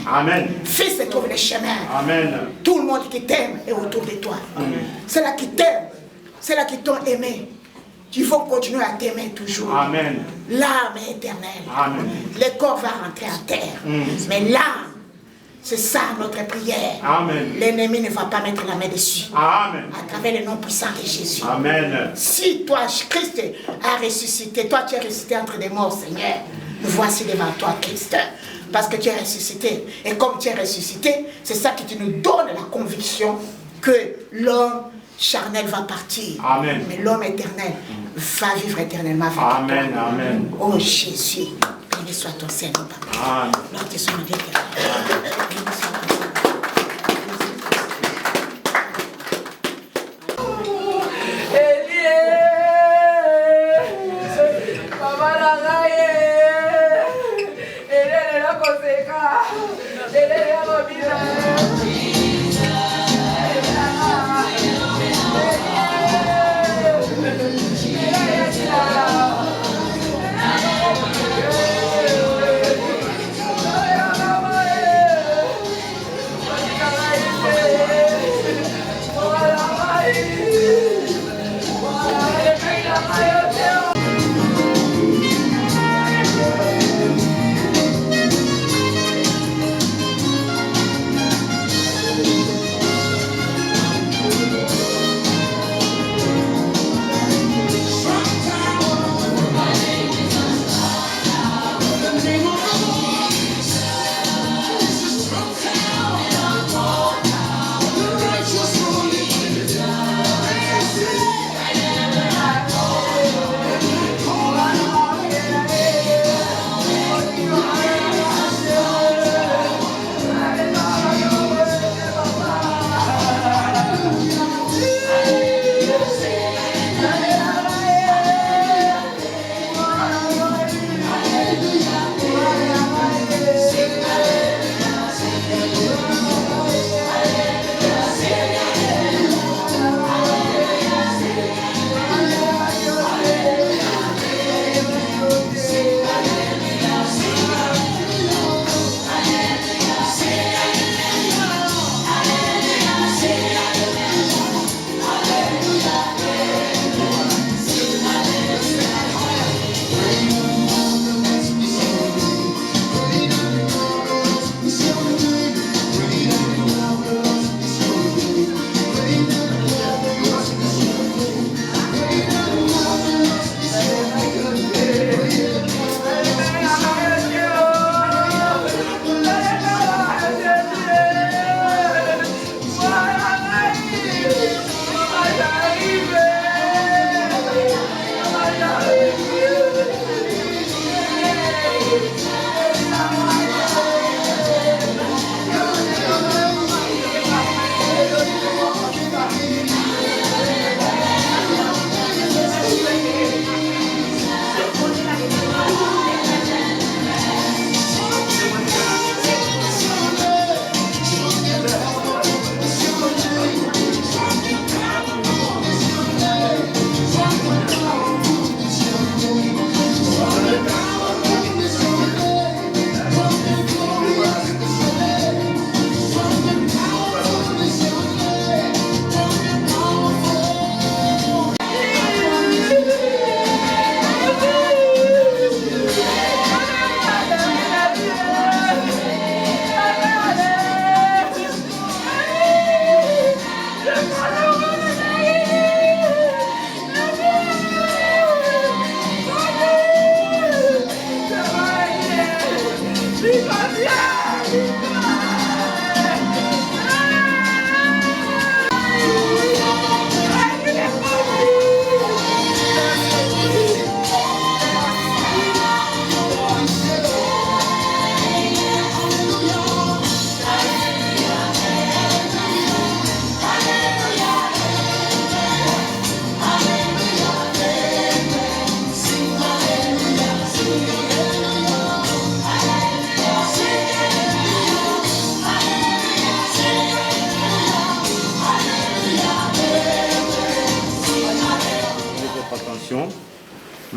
Amen. Fils, trouve les chemins. Amen. Tout le monde qui t'aime est autour de toi. C'est là qui t'aime. C'est là qui t'ont aimé. Il faut continuer à t'aimer toujours. Amen. L'âme est éternelle. Amen. Le corps va rentrer à terre. Mais l'âme, c'est ça notre prière. Amen. L'ennemi ne va pas mettre la main dessus. Amen. À travers le nom puissant de Jésus. Amen. Si toi, Christ, a ressuscité, toi tu es ressuscité entre des morts, Seigneur, nous voici devant toi, Christ. Parce que tu es ressuscité. Et comme tu es ressuscité, c'est ça qui nous donne la conviction que l'homme charnel va partir. Amen. Mais l'homme éternel va vivre éternellement avec toi. Amen. Amen. Oh Jésus, béni soit ton Seigneur, Papa. Amen. Lors de son Dieu éternel. Béni soit ton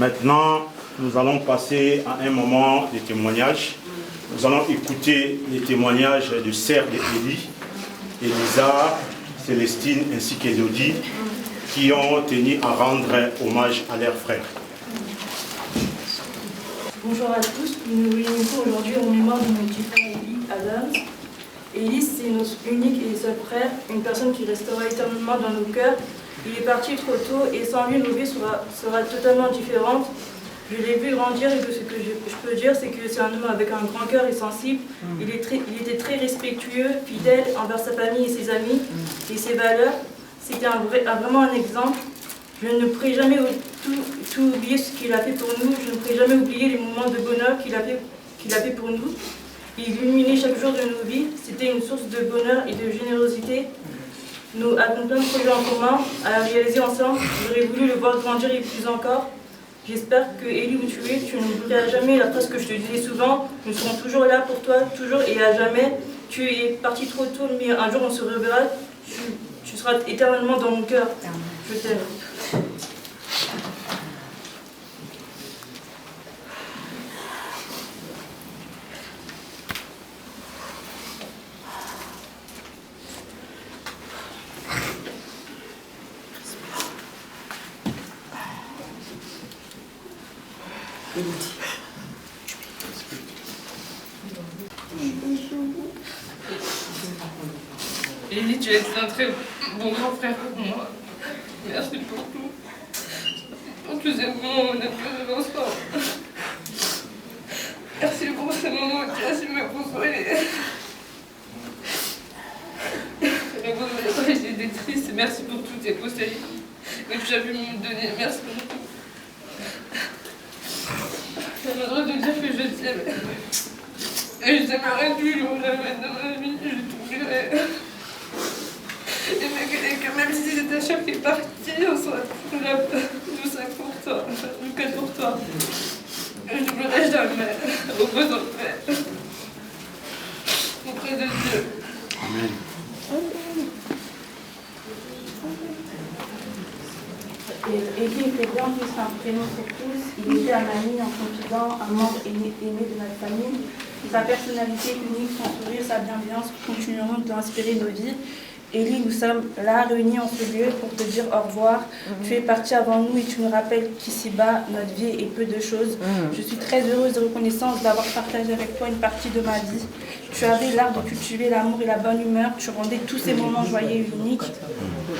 Maintenant, nous allons passer à un moment de témoignage. Nous allons écouter les témoignages de Sœur d'Élie, Elisa, Célestine ainsi qu'Élodie, qui ont tenu à rendre hommage à leurs frères. Bonjour à tous, nous nous réunissons aujourd'hui en mémoire de mon petit frère Élie Adams. Élie, c'est notre unique et seul frère, une personne qui restera éternellement dans nos cœurs. Il est parti trop tôt et sans lui, nos vies sera totalement différente. Je l'ai vu grandir et ce que je peux dire, c'est que c'est un homme avec un grand cœur et sensible. Il était très respectueux, fidèle envers sa famille et ses amis et ses valeurs. C'était vraiment un exemple. Je ne pourrai jamais tout oublier ce qu'il a fait pour nous. Je ne pourrai jamais oublier les moments de bonheur qu'il a fait pour nous. Il illuminait chaque jour de nos vies. C'était une source de bonheur et de générosité. Nous avons plein de projets en commun à réaliser ensemble. J'aurais voulu le voir grandir et plus encore. J'espère que Élie, où tu es, tu n'oublieras jamais la phrase que je te disais souvent. Nous serons toujours là pour toi, toujours et à jamais. Tu es parti trop tôt, mais un jour on se reverra. Tu seras éternellement dans mon cœur. Je t'aime. Élie, tu as été un très bon grand frère pour moi. Merci pour tout. Pour tous ces moments où on a pleuré ensemble. Merci pour ces moments où tu as su me consoler. Les moments où j'ai été triste, merci pour tous tes conseils que tu as pu me donner. Merci pour tout. J'ai le droit de dire que je t'aime. Et je t'aimerai toujours jamais dans ma vie, je t'oublierai. Et que même si c'est ta chère qui est partie, on sera toujours là, nous cinq pour toi, nous quatre pour toi. Je n'oublierai jamais, au besoin de paix, auprès de Dieu. Amen. Élie était bien plus qu'un prénom pour tous. Il était un ami, un confident, un membre aimé de notre famille. Sa personnalité unique, son sourire, sa bienveillance continueront d'inspirer nos vies. Élie, nous sommes là réunis en ce lieu pour te dire au revoir. Tu es parti avant nous et tu nous rappelles qu'ici-bas, notre vie est peu de choses. Je suis très heureuse et reconnaissante d'avoir partagé avec toi une partie de ma vie. Tu avais l'art de cultiver l'amour et la bonne humeur. Tu rendais tous ces moments joyeux et uniques.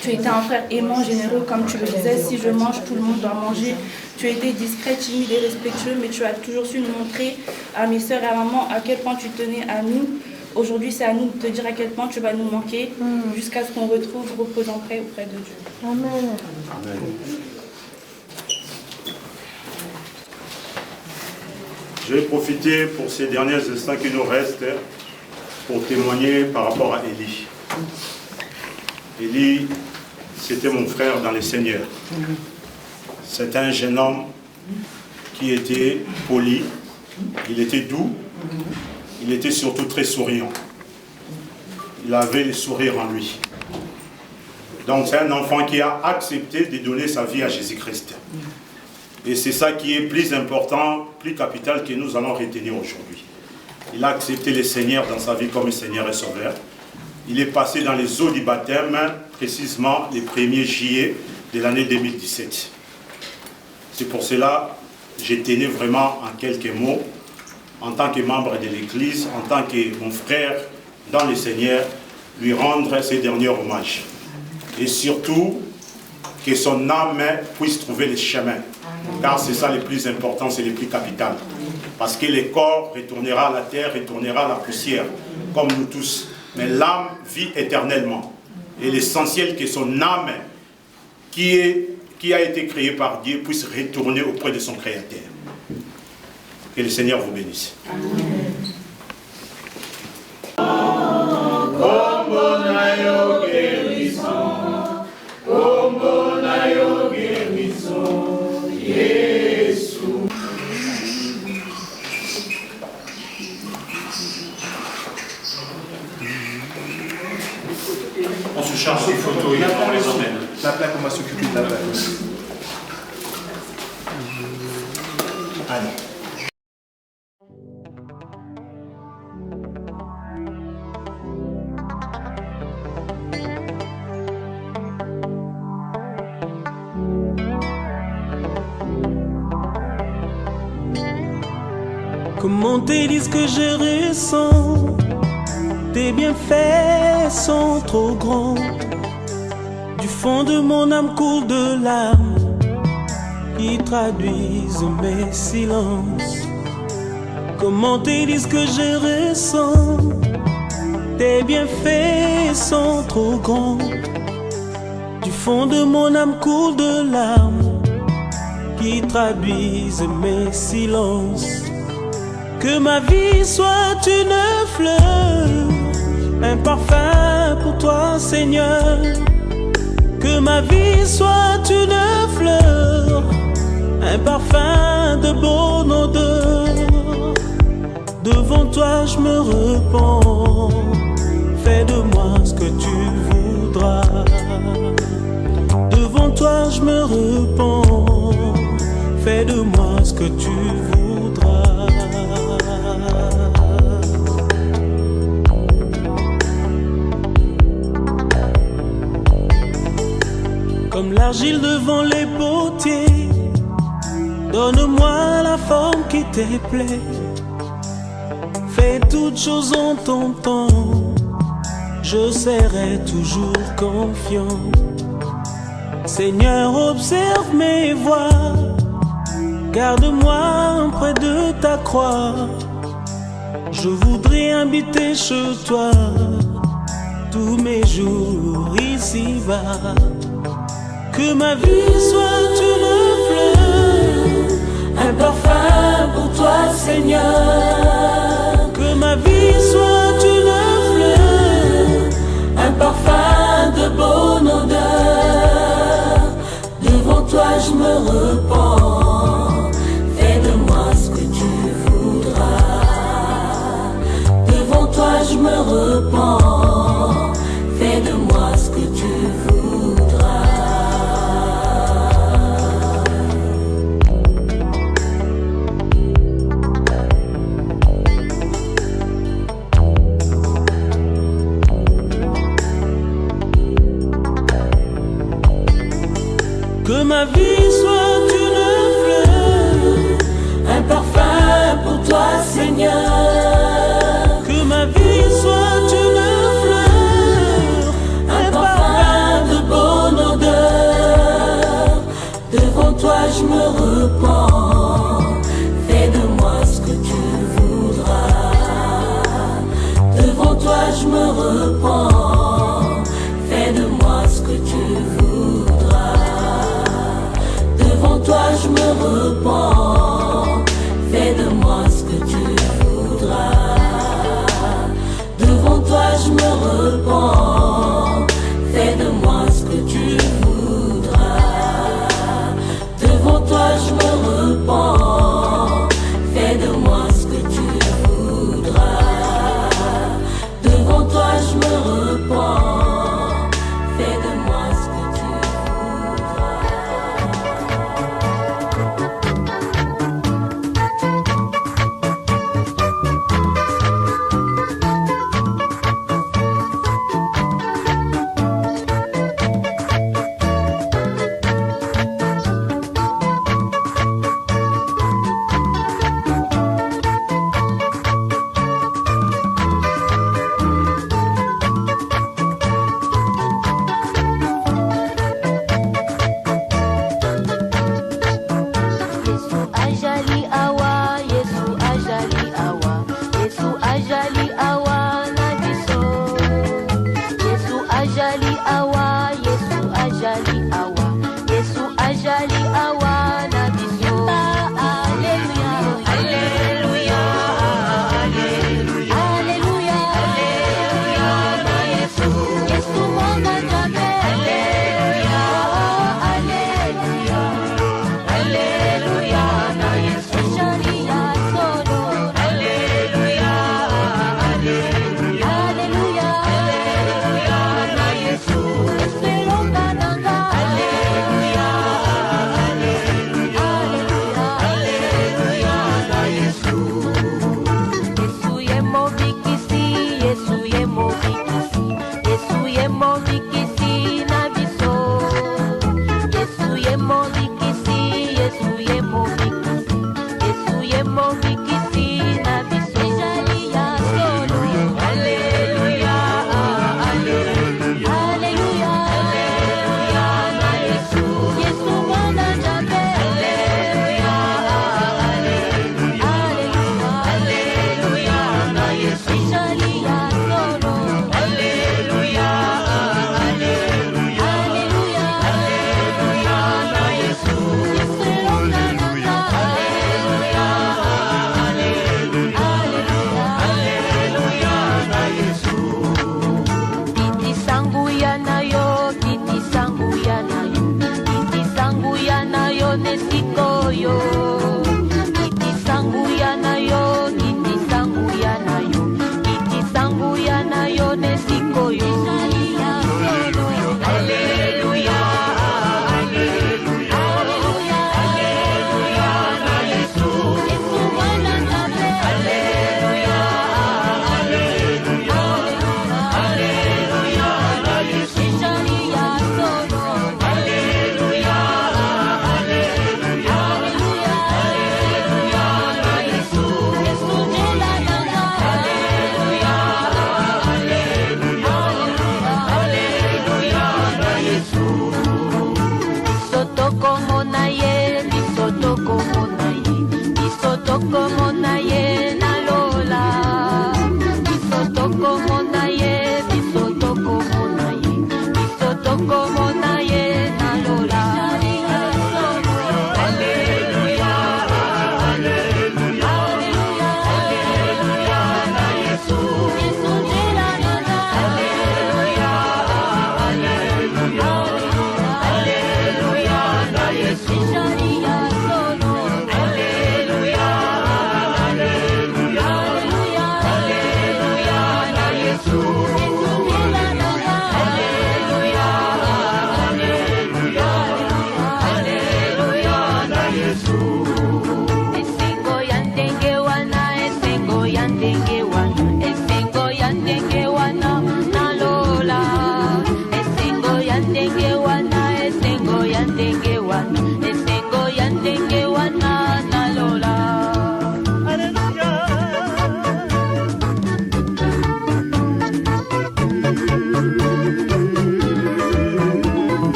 Tu étais un frère aimant, généreux, comme tu le disais. Si je mange, tout le monde doit manger. Tu étais discret, timide et respectueux, mais tu as toujours su nous montrer à mes sœurs et à maman à quel point tu tenais à nous. Aujourd'hui, c'est à nous de te dire à quel point tu vas nous manquer jusqu'à ce qu'on retrouve repose en paix auprès de Dieu. Amen. Amen. Je vais profiter pour ces derniers instants qui nous restent pour témoigner par rapport à Élie. Élie, c'était mon frère dans le Seigneur. C'était un jeune homme qui était poli, il était doux, il était surtout très souriant. Il avait le sourire en lui. Donc c'est un enfant qui a accepté de donner sa vie à Jésus-Christ. Et c'est ça qui est plus important, plus capital que nous allons retenir aujourd'hui. Il a accepté le Seigneur dans sa vie comme Seigneur et Sauveur. Il est passé dans les eaux du baptême, précisément le 1er juillet de l'année 2017. C'est pour cela que je tenais vraiment en quelques mots, en tant que membre de l'Église, en tant que mon frère dans le Seigneur, lui rendre ses derniers hommages. Et surtout, que son âme puisse trouver le chemin. Car c'est ça le plus important, c'est le plus capital. Parce que le corps retournera à la terre, retournera à la poussière, comme nous tous. Mais l'âme vit éternellement. Et l'essentiel que son âme, qui a été créée par Dieu, puisse retourner auprès de son Créateur. Que le Seigneur vous bénisse. Amen. On se charge des photos et on les emmène. La plaque, on va s'occuper de la plaque. Allez. Comment te dire ce que je ressens? Tes bienfaits sont trop grands. Du fond de mon âme coule de larmes qui traduisent mes silences. Comment te dire ce que je ressens? Tes bienfaits sont trop grands. Du fond de mon âme coule de larmes qui traduisent mes silences. Que ma vie soit une fleur, un parfum pour toi, Seigneur. Que ma vie soit une fleur, un parfum de bonne odeur. Devant toi je me repens, fais de moi ce que tu voudras. Devant toi je me repens, fais de moi ce que tu voudras. Comme l'argile devant les potiers, donne-moi la forme qui te plaît. Fais toutes choses en ton temps, je serai toujours confiant. Seigneur, observe mes voies, garde-moi près de ta croix. Je voudrais habiter chez toi tous mes jours ici-bas. Que ma vie soit une fleur, un parfum pour toi, Seigneur. Que ma vie soit une fleur, un parfum de bonne odeur. Devant toi je me repens, fais de moi ce que tu voudras. Devant toi je me repens, fais de moi ce que tu voudras. Que ma vie soit une fleur, un parfum pour toi, Seigneur. Que ma vie soit une fleur, un parfum de bonne odeur. Devant toi je me repens, fais de moi ce que tu voudras. Devant toi je me repens, fais de moi ce que tu voudras. Devant toi je me repens, fais de moi ce que tu voudras. Devant toi je me repens, fais de moi ce que tu voudras. Devant toi je me repens, fais de moi ce que tu voudras. Devant toi je me repens, fais de moi ce que tu voudras. Yesu ye mo bikisi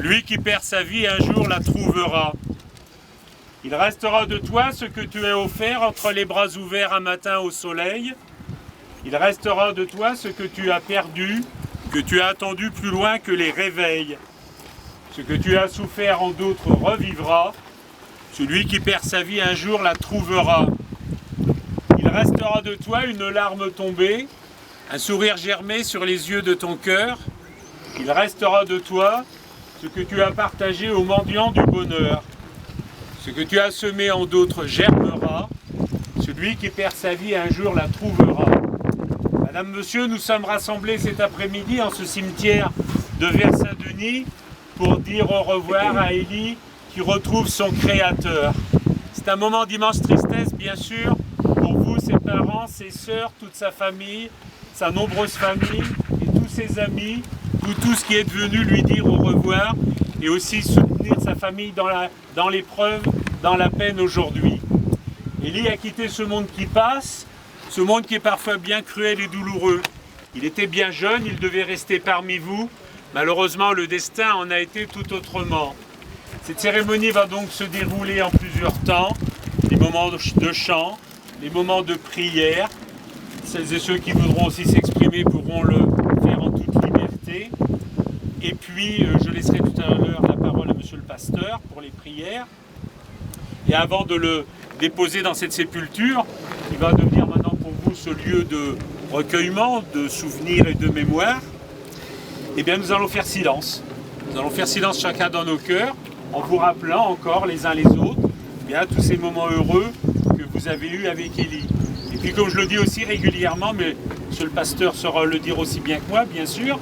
Celui qui perd sa vie un jour la trouvera. Il restera de toi ce que tu as offert entre les bras ouverts un matin au soleil. Il restera de toi ce que tu as perdu, que tu as attendu plus loin que les réveils. Ce que tu as souffert en d'autres revivra. Celui qui perd sa vie un jour la trouvera. Il restera de toi une larme tombée, un sourire germé sur les yeux de ton cœur. Il restera de toi Ce que tu as partagé aux mendiants du bonheur, ce que tu as semé en d'autres germera, celui qui perd sa vie un jour la trouvera. Madame, Monsieur, nous sommes rassemblés cet après-midi en ce cimetière de Vers-Saint-Denis pour dire au revoir à Élie qui retrouve son créateur. C'est un moment d'immense tristesse, bien sûr, pour vous, ses parents, ses sœurs, toute sa famille, sa nombreuse famille et tous ses amis, tout ce qui est venu lui dire au revoir et aussi soutenir sa famille dans l'épreuve, dans la peine aujourd'hui. Élie a quitté ce monde qui passe, ce monde qui est parfois bien cruel et douloureux. Il était bien jeune, il devait rester parmi vous. Malheureusement, le destin en a été tout autrement. Cette cérémonie va donc se dérouler en plusieurs temps. Les moments de chant, les moments de prière. Celles et ceux qui voudront aussi s'exprimer pourront le faire en toute liberté. Et puis, je laisserai tout à l'heure la parole à monsieur le pasteur pour les prières. Et avant de le déposer dans cette sépulture, qui va devenir maintenant pour vous ce lieu de recueillement, de souvenirs et de mémoire, eh bien nous allons faire silence. Nous allons faire silence chacun dans nos cœurs, en vous rappelant encore les uns les autres, eh bien, tous ces moments heureux que vous avez eus avec Élie. Et puis comme je le dis aussi régulièrement, mais monsieur le pasteur saura le dire aussi bien que moi, bien sûr,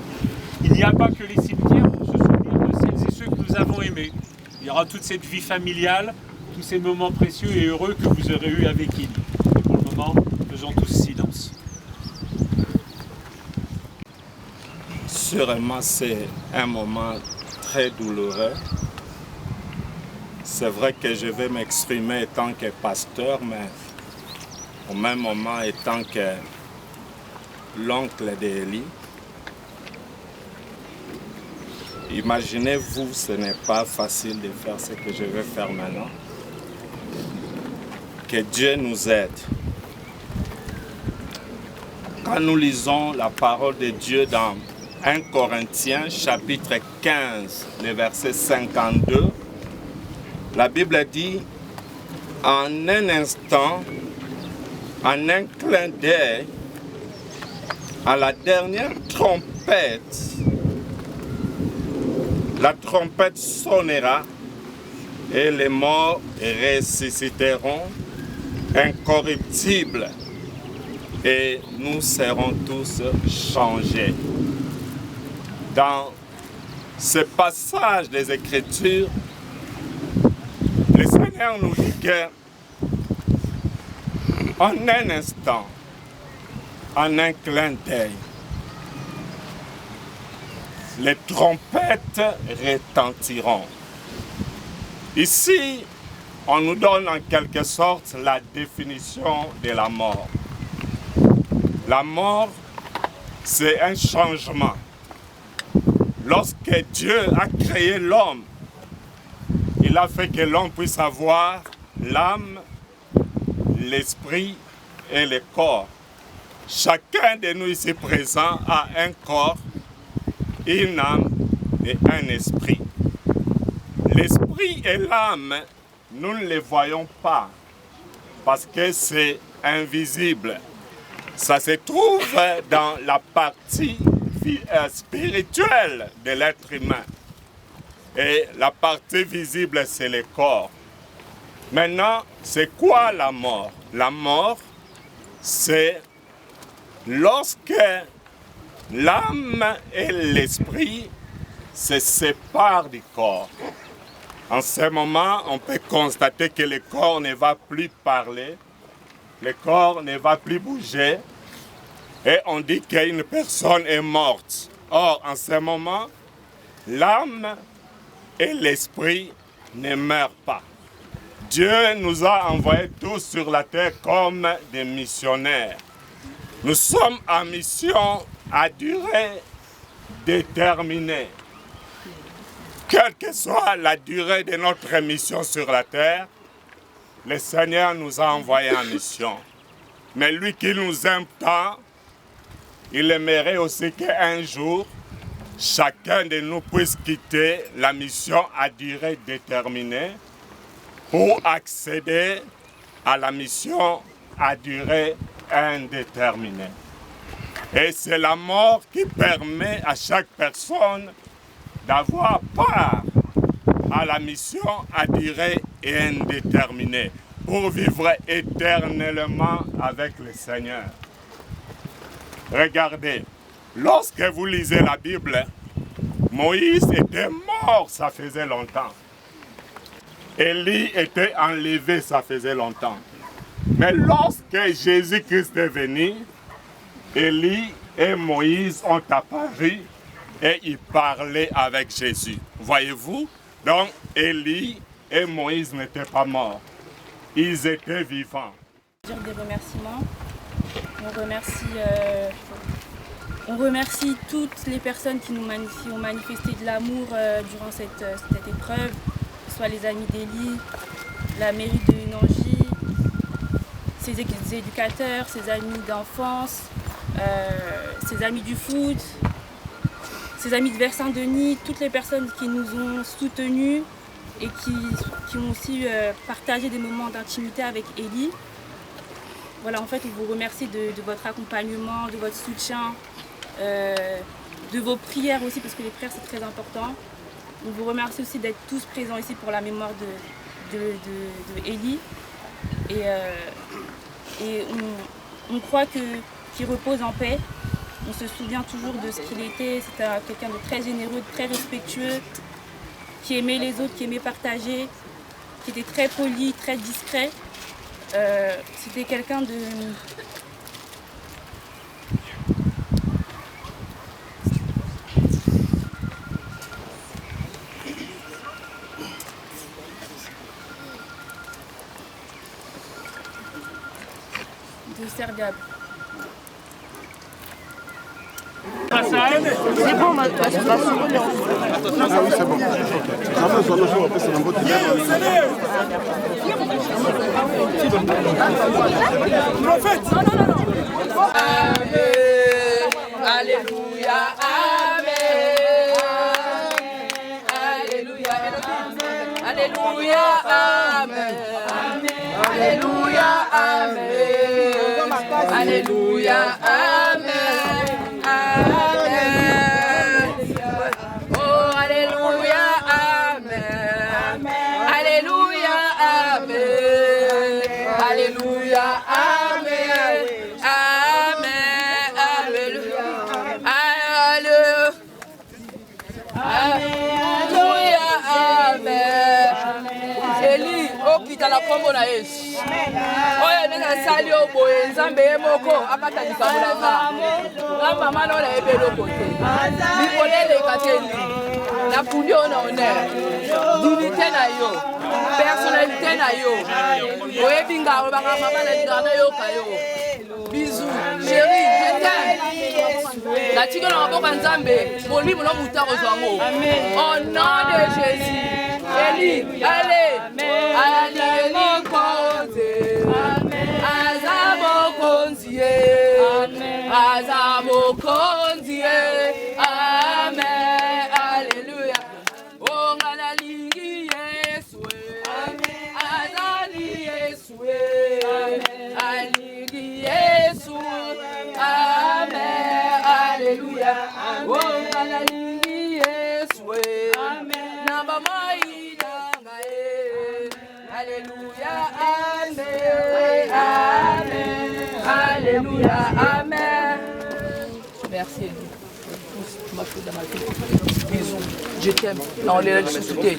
il n'y a pas que les cimetières pour se souvenir de celles et ceux que nous avons aimés. Il y aura toute cette vie familiale, tous ces moments précieux et heureux que vous aurez eus avec Élie. Et pour le moment, faisons tous silence. Sûrement, c'est un moment très douloureux. C'est vrai que je vais m'exprimer en tant que pasteur, mais au même moment étant que l'oncle d'Élie. Imaginez-vous, ce n'est pas facile de faire ce que je vais faire maintenant. Que Dieu nous aide. Quand nous lisons la parole de Dieu dans 1 Corinthiens chapitre 15, le verset 52, la Bible dit « En un instant, en un clin d'œil, à la dernière trompette, la trompette sonnera et les morts ressusciteront incorruptibles et nous serons tous changés. » Dans ce passage des Écritures, le Seigneur nous dit que en un instant, en un clin d'œil, les trompettes retentiront. Ici, on nous donne en quelque sorte la définition de la mort. La mort, c'est un changement. Lorsque Dieu a créé l'homme, il a fait que l'homme puisse avoir l'âme, l'esprit et le corps. Chacun de nous ici présent a un corps, une âme et un esprit. L'esprit et l'âme, nous ne les voyons pas parce que c'est invisible. Ça se trouve dans la partie spirituelle de l'être humain. Et la partie visible, c'est le corps. Maintenant, c'est quoi la mort? La mort, c'est lorsque l'âme et l'esprit se séparent du corps. En ce moment, on peut constater que le corps ne va plus parler, le corps ne va plus bouger, et on dit qu'une personne est morte. Or, en ce moment, l'âme et l'esprit ne meurent pas. Dieu nous a envoyés tous sur la terre comme des missionnaires. Nous sommes en mission à durée déterminée. Quelle que soit la durée de notre mission sur la terre, le Seigneur nous a envoyés en mission. Mais lui qui nous aime tant, il aimerait aussi qu'un jour, chacun de nous puisse quitter la mission à durée déterminée pour accéder à la mission à durée indéterminée. Et c'est la mort qui permet à chaque personne d'avoir part à la mission à durée et indéterminée pour vivre éternellement avec le Seigneur. Regardez, lorsque vous lisez la Bible, Moïse était mort, ça faisait longtemps. Élie était enlevé, ça faisait longtemps. Mais lorsque Jésus-Christ est venu, Élie et Moïse ont apparu et ils parlaient avec Jésus. Voyez-vous? Donc Élie et Moïse n'étaient pas morts. Ils étaient vivants. Dire des remerciements. On remercie toutes les personnes qui ont manifesté de l'amour durant cette épreuve, que ce soit les amis d'Élie, la mairie de Nangy, ses éducateurs, ses amis d'enfance, ses amis du foot, ses amis de Vers-Saint-Denis, toutes les personnes qui nous ont soutenus et qui ont aussi partagé des moments d'intimité avec Élie. Voilà, en fait, on vous remercie de votre accompagnement, de votre soutien, de vos prières aussi, parce que les prières, c'est très important. On vous remercie aussi d'être tous présents ici pour la mémoire de Élie. Et on croit qu'il repose en paix. On se souvient toujours de ce qu'il était. C'était quelqu'un de très généreux, de très respectueux, qui aimait les autres, qui aimait partager, qui était très poli, très discret. C'était quelqu'un de... serviable. C'est bon, ma toi, c'est pas si bon. Ah oui, c'est bon. Prophète. Amen. Alléluia. Amen. Alléluia. Alléluia. Amen. Alléluia. Amen. Alléluia. Amen. Amen. Oh, alléluia. Amen. Alléluia. Amen. Alléluia. Amen. Amen. Alléluia. Alléluia. Amen. Eli, okita la kombo na Yesu. Oyo nena sali oboye nzambe moko akata likamulanga. Na mama no na ebelo kote. Bikolele kateli. Na pundi ona honneur. Dignité na yo. Personnalité na yo. Oyebinga obanga mama na ngana yo kayo. Bisous. Chérie, je t'aime. La tigre na boka nzambe. Molimo no mutaro zwango. Au nom de Jésus. Eli, allez. Allez, Mokonze. Azamo Konzie. Azamo Konzie. Amen. Alléluia. Oh, Nganalingi Yesue. Azali Yesue. Alingi Yesue. Amen. Alléluia. Oh, Nganalingi Yesue. Namba mai. Alléluia, amen, amen, alléluia, amen. Merci. Bisous, je t'aime. Non, les souciés.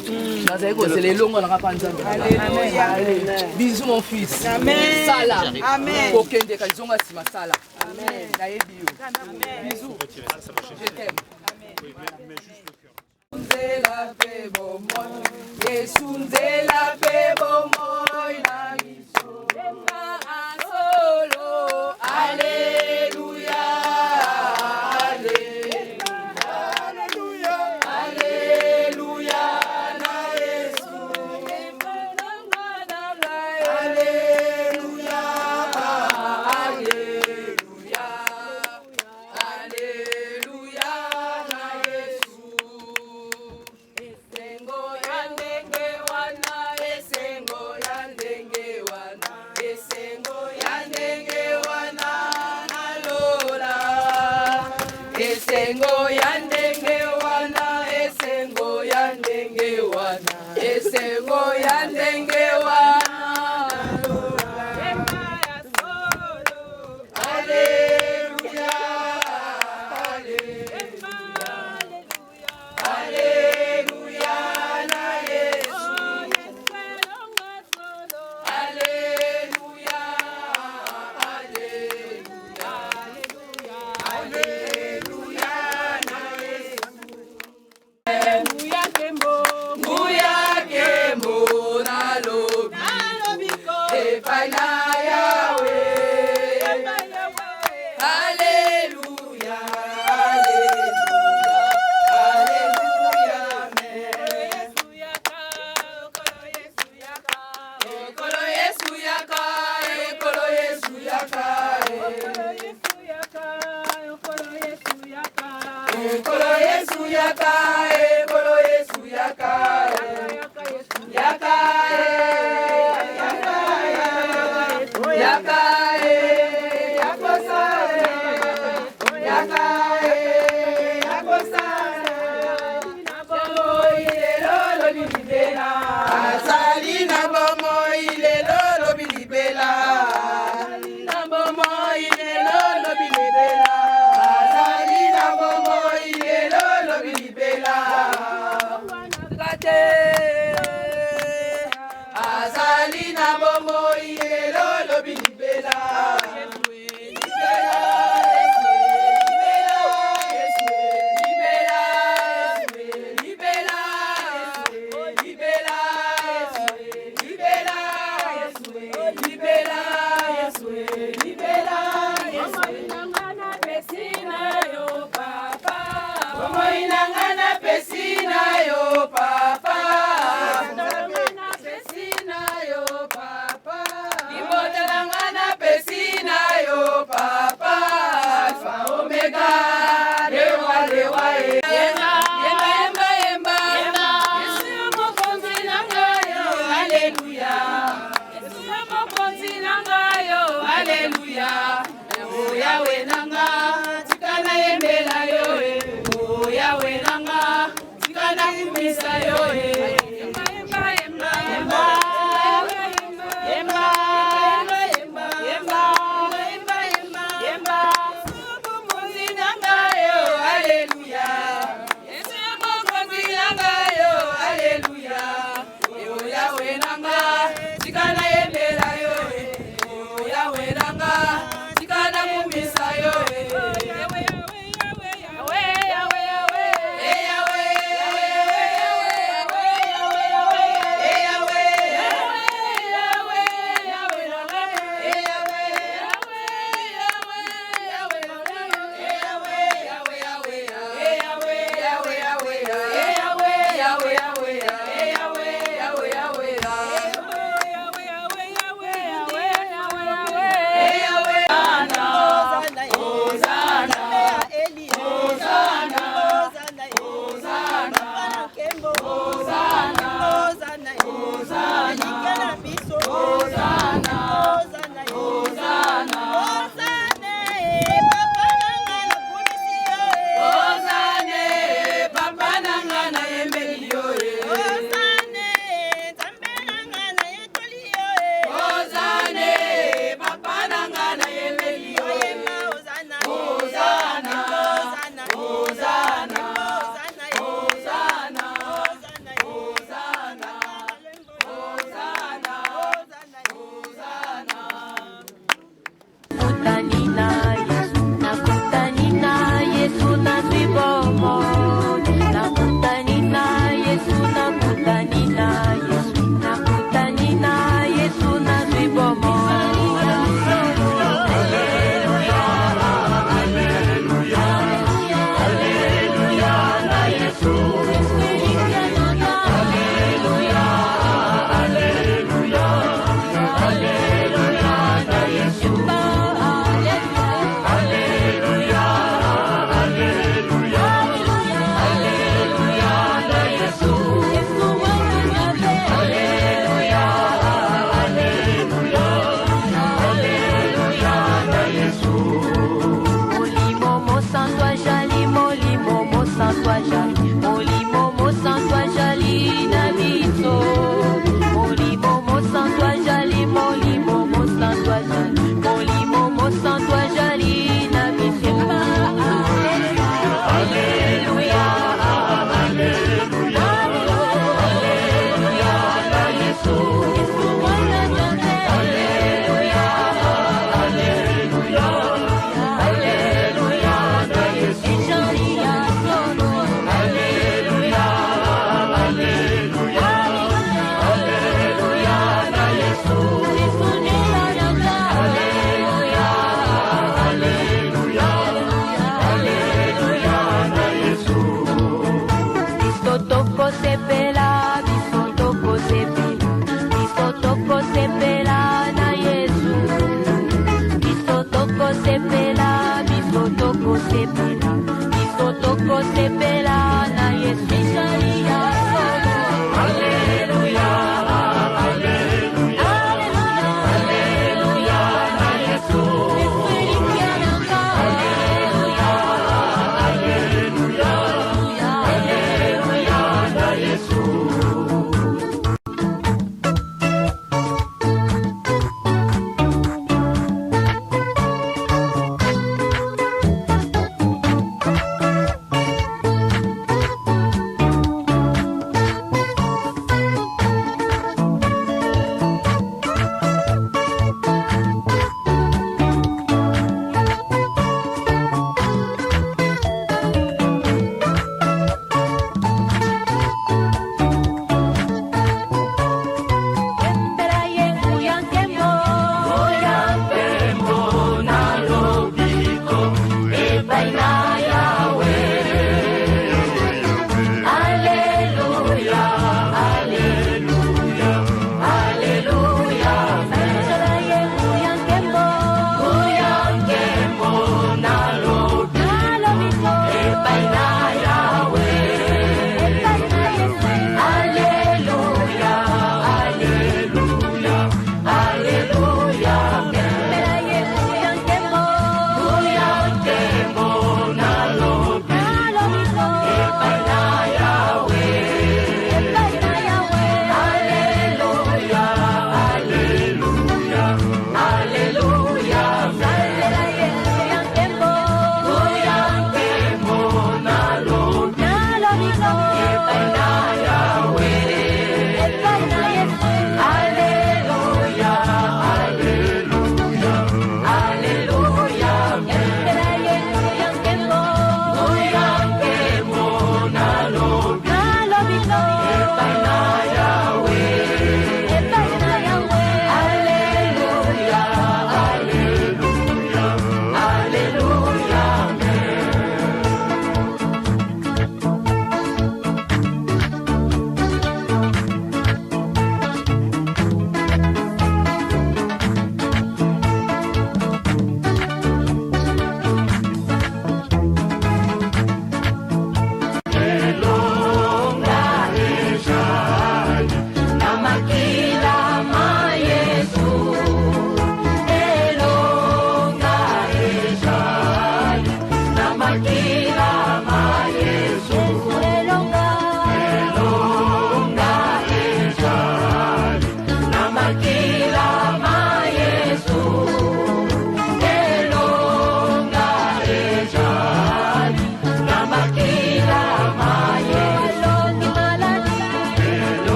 C'est les longs, on n'aura pas ensemble. Bisous, mon fils. Amen. Sala. Amen. Aucun des cas, ils ont assis ma sala. Amen. Bisous. Je t'aime. Nzela pe bomoy, Yesu nzela pe bomoy na miso. Ema asolo, Alléluia, Alléluia, Alléluia na Yesu. Ema nanga nanga, Alléluia, Alléluia, Alléluia na Yesu. Esengo ya ndenge wana esengo ya ndenge wana. Alléluia, Alléluia, Alléluia na Yesu. Alléluia, Alléluia, Alléluia na Yesu. Nguya kembo na lobi epai na Yahweh. Alléluia, Alléluia, Alléluia, Ekolo Yesu yaka, Ekolo Yesu yaka, Ekolo Yesu yaka, Ekolo Yesu yaka, yaka, yaka, yakosare, yaka, yakosare, nabomo ilelo lobilibela, azali nabomo ilelo lobilibela, nabomo ilelo lobilibela, azali nabomo ilelo lobilibela, kate, azali nabomo ilelo lobilibela. Papa,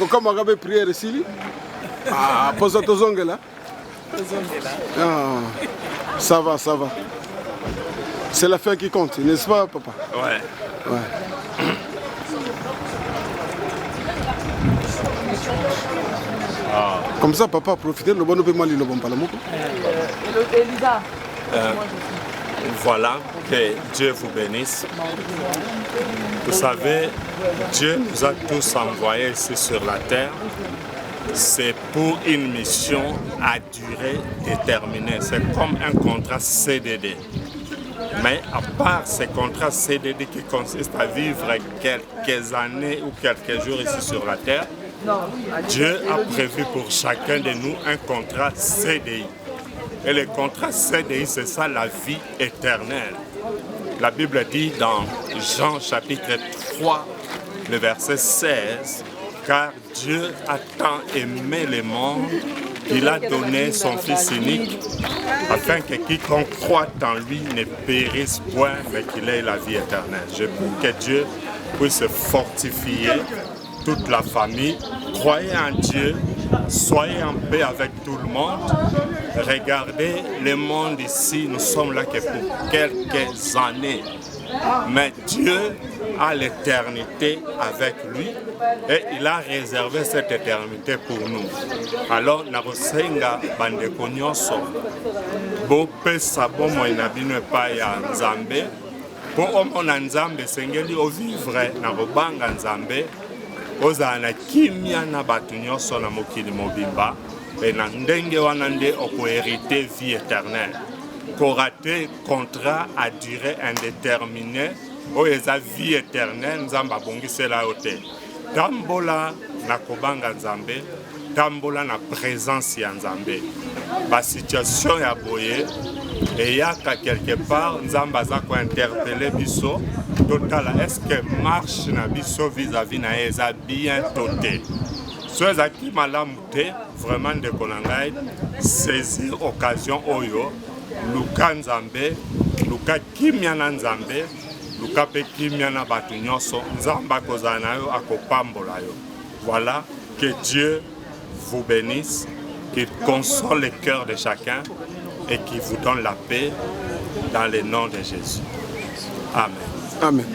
Comme on a prière ici, pose ton zongue là. Ça va, ça va. C'est la fin qui compte, n'est-ce pas, papa? Ouais. Comme ça, papa, profitez, le bon peut mal, le bon pas Elisa. Voilà, que Dieu vous bénisse. Vous savez, Dieu nous a tous envoyés ici sur la terre. C'est pour une mission à durée déterminée. C'est comme un contrat CDD. Mais à part ce contrat CDD qui consiste à vivre quelques années ou quelques jours ici sur la terre, Dieu a prévu pour chacun de nous un contrat CDI. Et le contrat CDI, c'est ça la vie éternelle. La Bible dit dans Jean chapitre 3, le verset 16, « Car Dieu a tant aimé le monde qu'il a donné son Fils unique, afin que quiconque croit en lui ne périsse point, mais qu'il ait la vie éternelle. » Je prie que Dieu puisse fortifier toute la famille. Croyez en Dieu, soyez en paix avec tout le monde. Regardez le monde ici, nous sommes là que pour quelques années. Mais Dieu a l'éternité avec lui et il a réservé cette éternité pour nous. Alors, nakosenga bandeko nyonso bopesa bomoi na bino epai ya Nzambe mpo omona Nzambe esengeli ovivre na kobanga Nzambe ozala na kimia na bato nyonso na mokili mobimba e na ndenge wana nde okoherite vie éternelle. Korate contrat à durée indéterminée oyo eza vie éternelle Nzambe abongisela yo te. Tambola na kobanga Nzambe, tambola na présence ya Nzambe. Ba situation ya boye eyaka quelque part Nzambe aza ko interpeller biso totala est-ce que marche na biso vis-à-vis na eza bien toté. So ezaki malamu te vraiment ndeko na ngai saisir occasion oyo luka Nzambe, luka kimia na Nzambe, luka pe kimia na bato nyonso, Nzambe akozala na yo akopambola yo. Voilà, que Dieu vous bénisse, qu'il console le cœur de chacun et qu'il vous donne la paix dans le nom de Jésus. Amen. Amen.